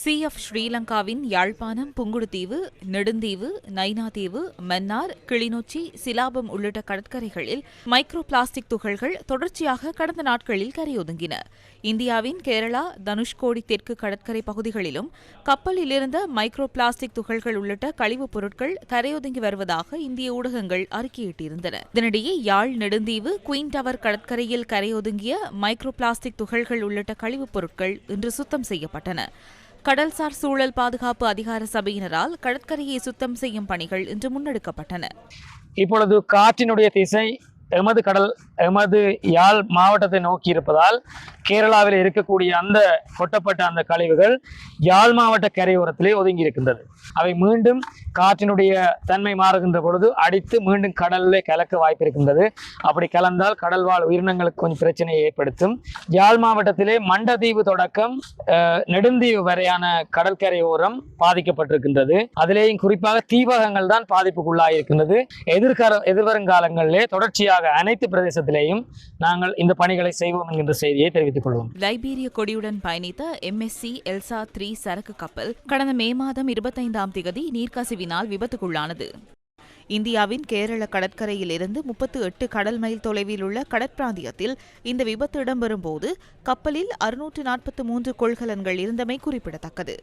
CF ஸ்ரீலங்காவின் யாழ்ப்பாணம், புங்குடுதீவு, நெடுந்தீவு, நைனாதீவு, மன்னார், கிளிநொச்சி, சிலாபம் உள்ளிட்ட கடற்கரைகளில் micro plastic துகள்கள் தொடர்ச்சியாக கடந்த நாட்களில் கரையொதுங்கின. இந்தியாவின் கேரளா, தனுஷ்கோடி தெற்கு கடற்கரை பகுதிகளிலும் கப்பலில் இருந்த மைக்ரோ பிளாஸ்டிக் துகள்கள் உள்ளிட்ட கழிவுப் பொருட்கள் கரையொதுங்கி வருவதாக இந்திய ஊடகங்கள் அறிக்கையிட்டிருந்தன. இதனிடையே யாழ், நெடுந்தீவு, குயின் டவர் கடற்கரையில் கரையொதுங்கிய மைக்ரோ பிளாஸ்டிக் துகள்கள் உள்ளிட்ட கழிவுப் பொருட்கள் இன்று சுத்தம் செய்யப்பட்டன. கடல்சார் சூழல் பாதுகாப்பு அதிகார சபையினரால் கடற்கரையை சுத்தம் செய்யும் பணிகள் இன்று முன்னெடுக்கப்பட்டன. இப்பொழுது காற்றினுடைய திசை எமது யாழ் மாவட்டத்தை நோக்கி இருப்பதால் கேரளாவில் இருக்கக்கூடிய அந்த கொட்டப்பட்ட அந்த கழிவுகள் யாழ் மாவட்ட கரையோரத்திலே ஒதுங்கி இருக்கின்றது. அவை மீண்டும் காற்றினுடைய தன்மை மாறுகின்ற பொழுது அடித்து மீண்டும் கடலில் கலக்க வாய்ப்பு இருக்கின்றது. அப்படி கலந்தால் கடல் வாழ் உயிரினங்களுக்கு கொஞ்சம் பிரச்சனையை ஏற்படுத்தும். யாழ் மாவட்டத்திலே மண்டதீவு தொடக்கம் நெடுந்தீவு வரையான கடற்கரையோரம் பாதிக்கப்பட்டிருக்கின்றது. அதிலேயும் குறிப்பாக தீபகங்கள் தான் பாதிப்புக்குள்ளாயிருக்கின்றது. எதிர்வருங்காலங்களிலே தொடர்ச்சியாக அனைத்து பிரதேசத்திலேயும் நாங்கள் இந்த பணிகளை செய்வோம் என்கின்ற செய்தியை தெரிவித்துக் கொள்வோம். லைபீரிய கொடியுடன் பயணித்த MSC எல்சா 3 சரக்கு கப்பல் கடந்த மே மாதம் 25ஆம் தேதி நீர்க்கசிவினால் விபத்துக்குள்ளானது. இந்தியாவின் கேரள கடற்கரையில் இருந்து 38 கடல் மைல் தொலைவில் உள்ள கடற்பிராந்தியத்தில் இந்த விபத்து இடம்பெறும் போது கப்பலில் 643 கொள்கலன்கள் இருந்தமை குறிப்பிடத்தக்கது.